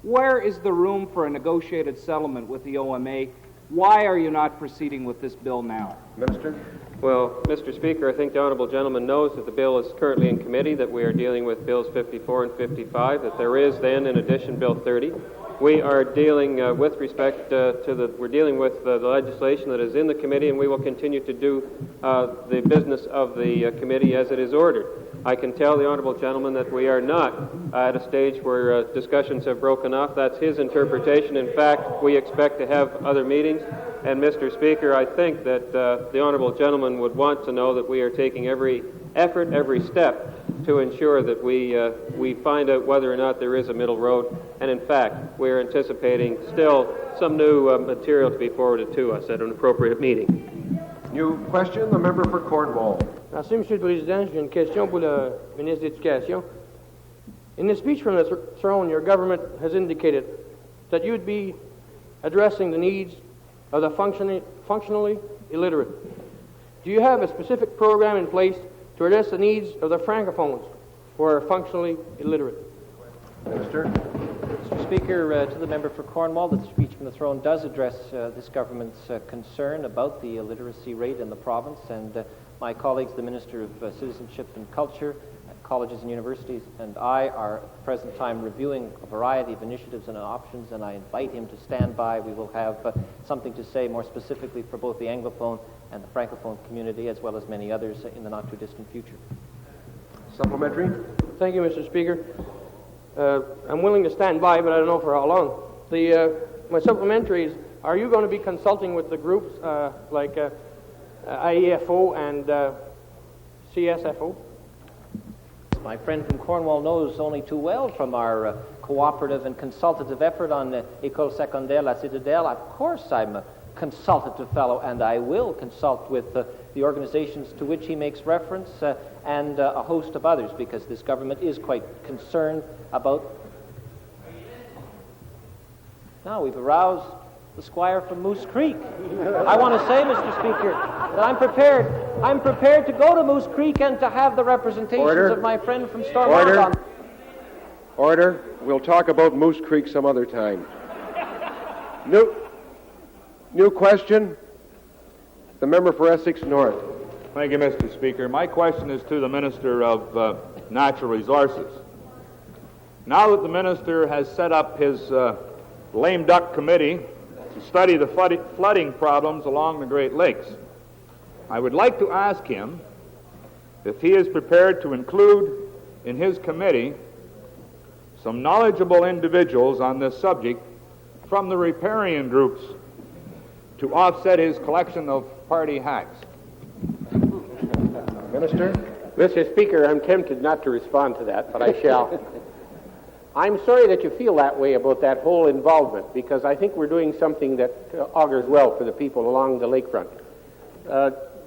where is the room for a negotiated settlement with the OMA? Why are you not proceeding with this bill now? Minister? Well, Mr. Speaker, I think the honourable gentleman knows that the bill is currently in committee, that we are dealing with Bills 54 and 55, that there is then, in addition, Bill 30. We are dealing with respect we're dealing with the legislation that is in the committee, and we will continue to do the business of the committee as it is ordered. I can tell the honourable gentleman that we are not at a stage where discussions have broken off. That's his interpretation. In fact, we expect to have other meetings. And, Mr. Speaker, I think that the honourable gentleman would want to know that we are taking every effort, every step to ensure that we find out whether or not there is a middle road. And, in fact, we are anticipating still some new material to be forwarded to us at an appropriate meeting. New question, the member for Cornwall. Merci, Monsieur le Président. J'ai une question pour le ministre de l'Éducation. In the speech from the throne, your government has indicated that you would be addressing the needs of the functionally illiterate. Do you have a specific program in place to address the needs of the francophones who are functionally illiterate? Minister? Mr. Speaker, to the member for Cornwall, the speech from the throne does address this government's concern about the illiteracy rate in the province, and my colleagues, the Minister of Citizenship and Culture, colleges and universities, and I are at the present time reviewing a variety of initiatives and options, and I invite him to stand by. We will have something to say more specifically for both the Anglophone and the Francophone community, as well as many others in the not-too-distant future. Supplementary? Thank you, Mr. Speaker. I'm willing to stand by, but I don't know for how long. My supplementary is, are you going to be consulting with the groups like IEFO and CSFO? My friend from Cornwall knows only too well from our cooperative and consultative effort on École Secondaire La Citadelle. Of course I'm a consultative fellow, and I will consult with the organizations to which he makes reference and a host of others, because this government is quite concerned about... Now we've aroused the squire from Moose Creek. I want to say, Mr. Speaker, that I'm prepared to go to Moose Creek and to have the representations of my friend from Stormont on. Order. We'll talk about Moose Creek some other time. New question. The member for Essex North. Thank you, Mr. Speaker. My question is to the Minister of Natural Resources. Now that the Minister has set up his lame duck committee to study the flooding problems along the Great Lakes, I would like to ask him if he is prepared to include in his committee some knowledgeable individuals on this subject from the riparian groups to offset his collection of party hacks. Minister? Mr. Speaker, I'm tempted not to respond to that, but I shall. I'm sorry that you feel that way about that whole involvement, because I think we're doing something that augurs well for the people along the lakefront.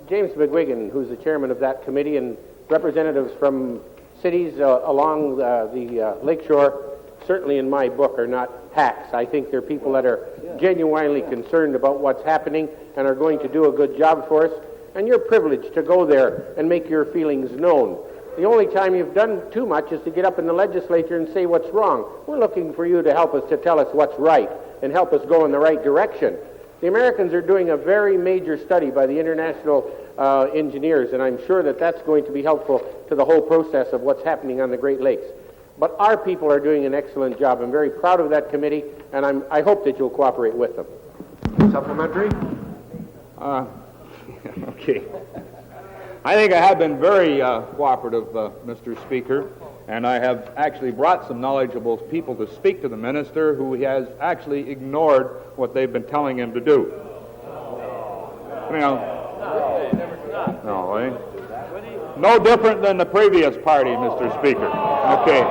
James McGuigan, who's the chairman of that committee, and representatives from cities along the lakeshore, certainly in my book, are not hacks. I think they're people that are genuinely concerned about what's happening and are going to do a good job for us. And you're privileged to go there and make your feelings known. The only time you've done too much is to get up in the legislature and say what's wrong. We're looking for you to help us to tell us what's right and help us go in the right direction. The Americans are doing a very major study by the international engineers, and I'm sure that that's going to be helpful to the whole process of what's happening on the Great Lakes. But our people are doing an excellent job. I'm very proud of that committee, and I hope that you'll cooperate with them. Supplementary? Okay. I think I have been very cooperative, Mr. Speaker, and I have actually brought some knowledgeable people to speak to the minister who has actually ignored what they've been telling him to do. No different than the previous party, Mr. Speaker. Okay.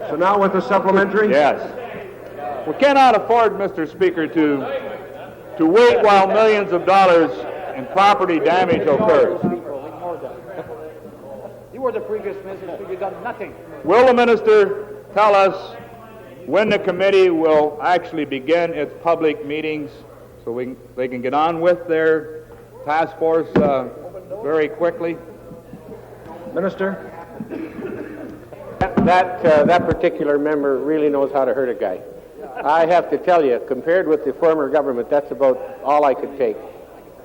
So now with the supplementary? Yes. We cannot afford, Mr. Speaker, to wait while millions of dollars in property damage occurs. You were the previous minister, you've done nothing. Will the minister tell us when the committee will actually begin its public meetings so they can get on with their task force very quickly. Minister? That particular member really knows how to hurt a guy. I have to tell you, compared with the former government, that's about all I could take.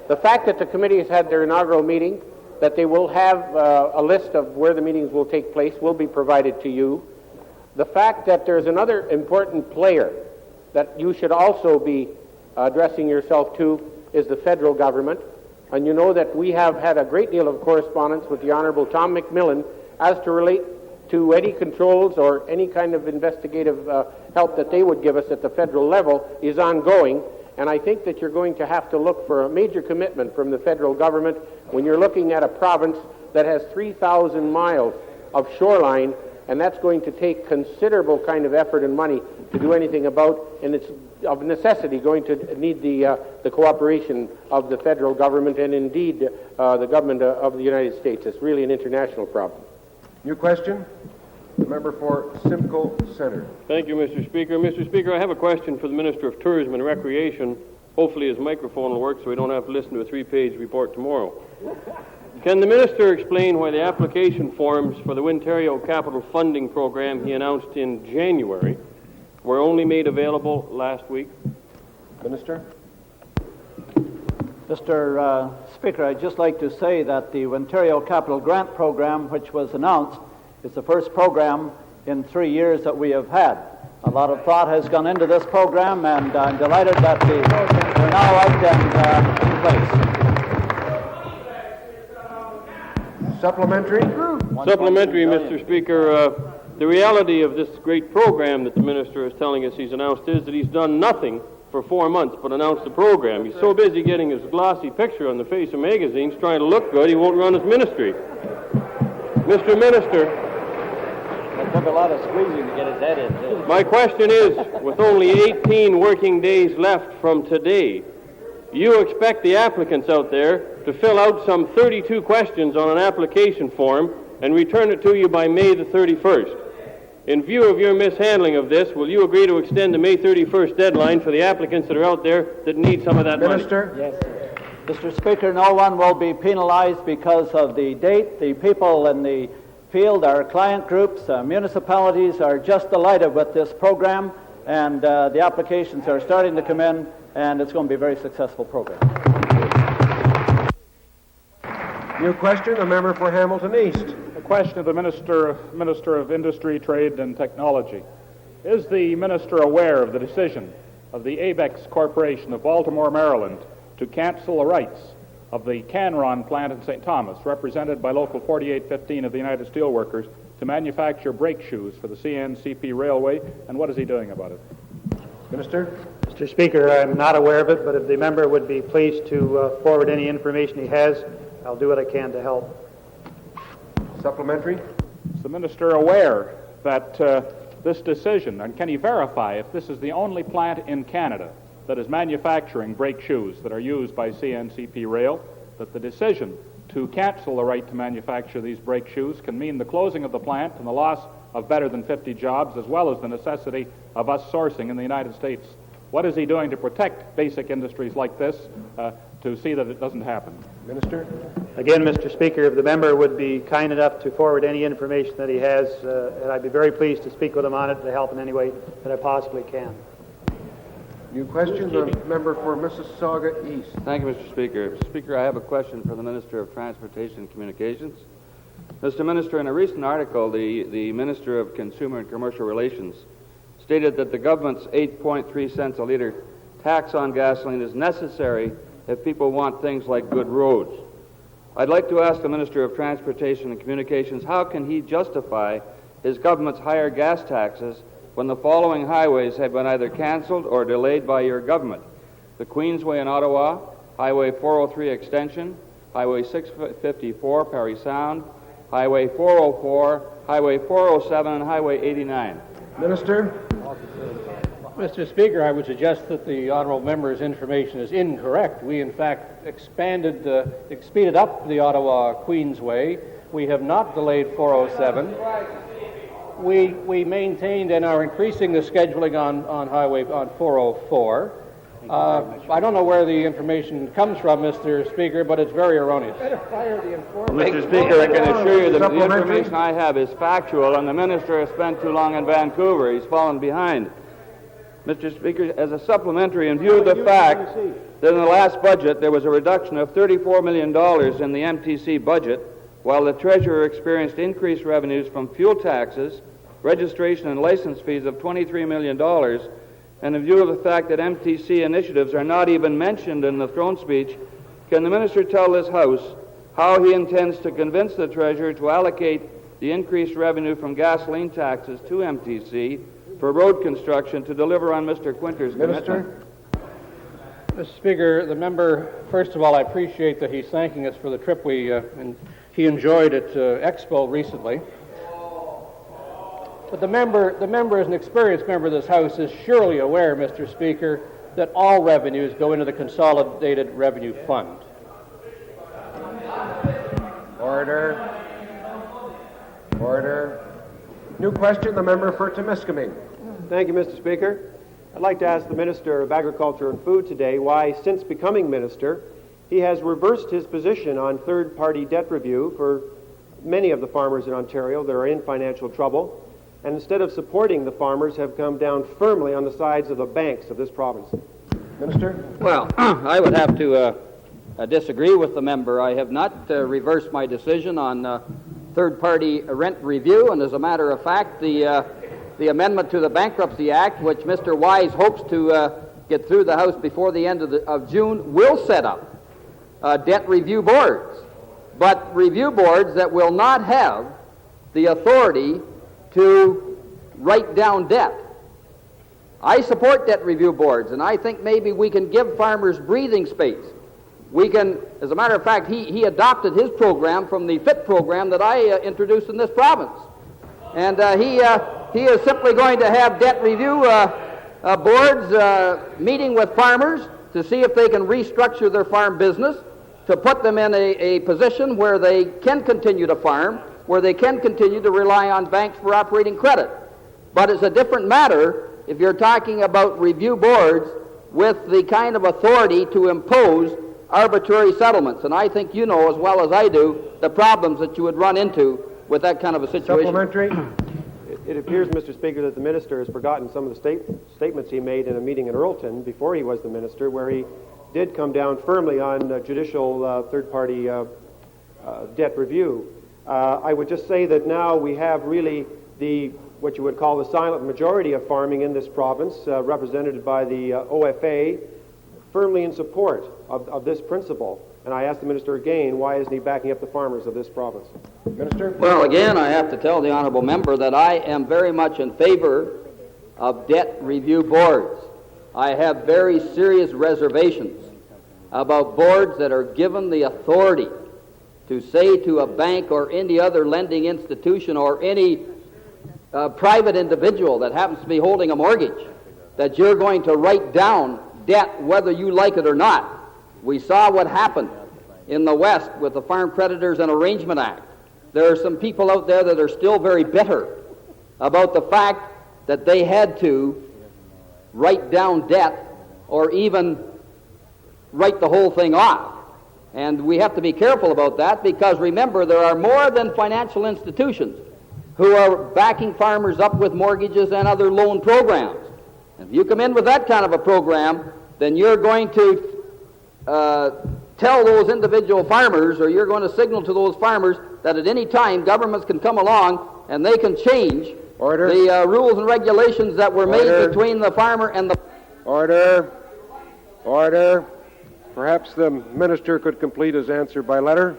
The fact that the committee has had their inaugural meeting, that they will have a list of where the meetings will take place, will be provided to you. The fact that there's another important player that you should also be addressing yourself to is the federal government. And you know that we have had a great deal of correspondence with the Honorable Tom McMillan as to relate to any controls or any kind of investigative help that they would give us at the federal level is ongoing. And I think that you're going to have to look for a major commitment from the federal government when you're looking at a province that has 3,000 miles of shoreline, and that's going to take considerable kind of effort and money to do anything about, and it's of necessity going to need the cooperation of the federal government and indeed the government of the United States. It's really an international problem. New question? The member for Simcoe Centre. Thank you, Mr. Speaker. Mr. Speaker, I have a question for the Minister of Tourism and Recreation. Hopefully his microphone will work so we don't have to listen to a 3-page report tomorrow. Can the Minister explain why the application forms for the Ontario Capital Funding Program he announced in January were only made available last week? Minister? Mr. Speaker, I'd just like to say that the Ontario Capital Grant Program, which was announced, is the first program in 3 years that we have had. A lot of thought has gone into this program, and I'm delighted that we're now out and in place. Supplementary? Supplementary, Mr. Speaker. The reality of this great program that the Minister is telling us he's announced is that he's done nothing for 4 months but announced the program. He's so busy getting his glossy picture on the face of magazines trying to look good, he won't run his ministry. Mr. Minister, it took a lot of squeezing to get his head in, too. My question is, with only 18 working days left from today, you expect the applicants out there to fill out some 32 questions on an application form and return it to you by May the 31st. In view of your mishandling of this, will you agree to extend the May 31st deadline for the applicants that are out there that need some of that Minister? money? Yes, sir. Mr. Speaker, no one will be penalized because of the date. The people in the field, our client groups, municipalities are just delighted with this program, and the applications are starting to come in, and it's going to be a very successful program. New question, a member for Hamilton East. A question to the Minister of Industry, Trade and Technology. Is the Minister aware of the decision of the ABEX Corporation of Baltimore, Maryland, to cancel the rights of the Canron plant in St. Thomas, represented by Local 4815 of the United Steelworkers, to manufacture brake shoes for the CNCP Railway, and what is he doing about it? Minister? Mr. Speaker, I'm not aware of it, but if the member would be pleased to forward any information he has, I'll do what I can to help. Supplementary? Is the Minister aware that this decision, and can he verify if this is the only plant in Canada that is manufacturing brake shoes that are used by CNCP Rail, that the decision to cancel the right to manufacture these brake shoes can mean the closing of the plant and the loss of better than 50 jobs, as well as the necessity of us sourcing in the United States? What is he doing to protect basic industries like this to see that it doesn't happen? Minister? Again, Mr. Speaker, if the member would be kind enough to forward any information that he has, and I'd be very pleased to speak with him on it to help in any way that I possibly can. New question, the member for Mississauga East. Thank you, Mr. Speaker. Speaker, I have a question for the Minister of Transportation and Communications. Mr. Minister, in a recent article, the Minister of Consumer and Commercial Relations stated that the government's 8.3 cents a litre tax on gasoline is necessary if people want things like good roads. I'd like to ask the Minister of Transportation and Communications, how can he justify his government's higher gas taxes when the following highways have been either cancelled or delayed by your government: the Queensway in Ottawa, Highway 403 Extension, Highway 654 Parry Sound, Highway 404, Highway 407, and Highway 89. Minister? Mr. Speaker, I would suggest that the honourable member's information is incorrect. We, in fact, speeded up the Ottawa Queensway. We have not delayed 407. we maintained and are increasing the scheduling on Highway on 404. I don't know where the information comes from, Mr. Speaker, but it's very erroneous. Mr. Speaker, I can assure you that the information I have is factual, and the minister has spent too long in Vancouver. He's fallen behind. Mr. Speaker, as a supplementary, in view of the fact that in the last budget there was a reduction of $34 million in the MTC budget, while the Treasurer experienced increased revenues from fuel taxes, registration and license fees of $23 million, and in view of the fact that MTC initiatives are not even mentioned in the throne speech, can the minister tell this House how he intends to convince the Treasurer to allocate the increased revenue from gasoline taxes to MTC for road construction to deliver on Mr. Quinter's commitment? Mr. Speaker, the member, first of all, I appreciate that he's thanking us for the trip he enjoyed at Expo recently. But the member, as an experienced member of this House, is surely aware, Mr. Speaker, that all revenues go into the Consolidated Revenue Fund. Order. Order. New question, the member for Temiskaming. Thank you, Mr. Speaker. I'd like to ask the Minister of Agriculture and Food today why, since becoming minister, he has reversed his position on third-party debt review for many of the farmers in Ontario that are in financial trouble, and instead of supporting the farmers, have come down firmly on the sides of the banks of this province. Minister? Well, I would have to disagree with the member. I have not reversed my decision on third-party rent review, and as a matter of fact, the amendment to the Bankruptcy Act, which Mr. Wise hopes to get through the House before the end of June, will set up debt review boards, but review boards that will not have the authority to write down debt. I support debt review boards, and I think maybe we can give farmers breathing space. We can, as a matter of fact, he adopted his program from the FIT program that I introduced in this province. And he is simply going to have debt review boards meeting with farmers to see if they can restructure their farm business, to put them in a position where they can continue to farm, where they can continue to rely on banks for operating credit. But it's a different matter if you're talking about review boards with the kind of authority to impose arbitrary settlements. And I think you know as well as I do the problems that you would run into with that kind of a situation. Supplementary. It appears, Mr. Speaker, that the minister has forgotten some of the statements he made in a meeting in Earlton before he was the minister, where he did come down firmly on judicial third-party debt review. I would just say that now we have really what you would call the silent majority of farming in this province, represented by the OFA, firmly in support of this principle. And I ask the minister again, why isn't he backing up the farmers of this province? Minister? Well, again, I have to tell the honorable member that I am very much in favor of debt review boards. I have very serious reservations about boards that are given the authority to say to a bank or any other lending institution or any private individual that happens to be holding a mortgage that you're going to write down debt whether you like it or not. We saw what happened in the West with the Farm Creditors and Arrangement Act. There are some people out there that are still very bitter about the fact that they had to write down debt or even write the whole thing off. And we have to be careful about that, because remember, there are more than financial institutions who are backing farmers up with mortgages and other loan programs. If you come in with that kind of a program, then you're going to tell those individual farmers, or you're going to signal to those farmers that at any time governments can come along and they can change the rules and regulations that were made between the farmer and the... Order. Order. Perhaps the minister could complete his answer by letter.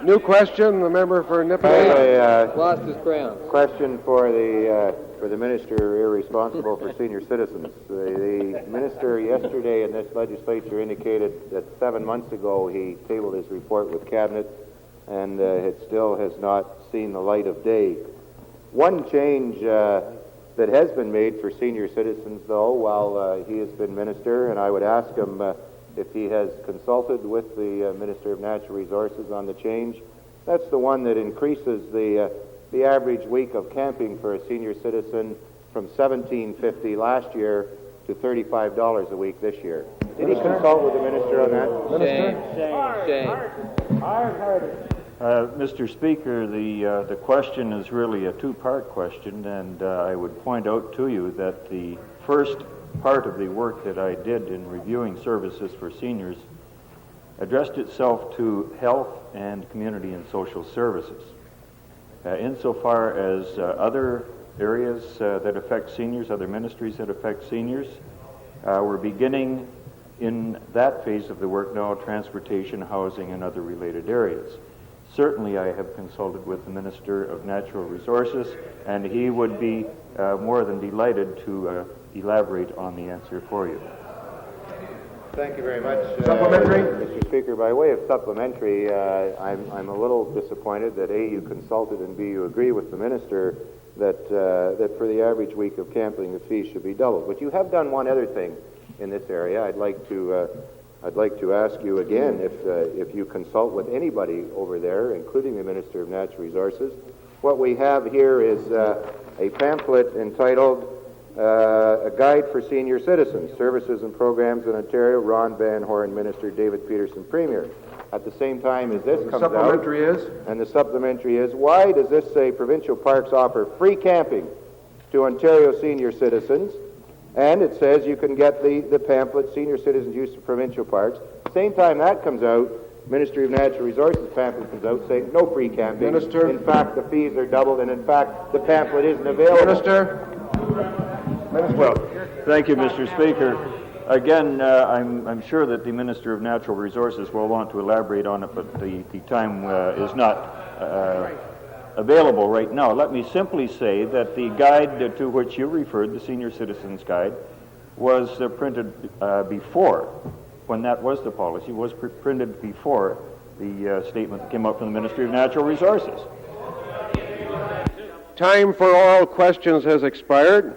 New question, the member for Nipawin. Lost his crown. Question for the minister responsible for senior citizens. The minister yesterday in this legislature indicated that 7 months ago he tabled his report with cabinet, and it still has not seen the light of day. One change that has been made for senior citizens, though, while he has been minister, and I would ask him if he has consulted with the Minister of Natural Resources on the change. That's the one that increases the the average week of camping for a senior citizen from $17.50 last year to $35 a week this year. Did he consult with the minister on that? Mr. Speaker, the question is really a two-part question, and I would point out to you that the first part of the work that I did in reviewing services for seniors addressed itself to health and community and social services. Insofar as other areas that affect seniors, other ministries that affect seniors, we're beginning in that phase of the work now, transportation, housing, and other related areas. Certainly I have consulted with the Minister of Natural Resources, and he would be more than delighted to elaborate on the answer for you. Thank you very much. Supplementary? Mr. Speaker, by way of supplementary, I'm a little disappointed that A, you consulted, and B, you agree with the minister that for the average week of camping, the fee should be doubled. But you have done one other thing in this area. I'd like to ask you again if you consult with anybody over there, including the Minister of Natural Resources. What we have here is a pamphlet entitled A Guide for Senior Citizens, Services and Programs in Ontario, Ron Van Horn, Minister, David Peterson, Premier. At the same time as this comes out, and the supplementary is, why does this say provincial parks offer free camping to Ontario senior citizens? And it says you can get the pamphlet, Senior Citizens Use of Provincial Parks. Same time that comes out, Ministry of Natural Resources pamphlet comes out saying no free camping. Minister. In fact, the fees are doubled, and in fact, the pamphlet isn't available. Minister. Well, thank you, Mr. Speaker. Again, I'm sure that the Minister of Natural Resources will want to elaborate on it, but the time is not available right now. Let me simply say that the guide to which you referred, the Senior Citizens Guide, was printed before, when that was the policy, was printed before the statement that came up from the Ministry of Natural Resources. Time for oral questions has expired.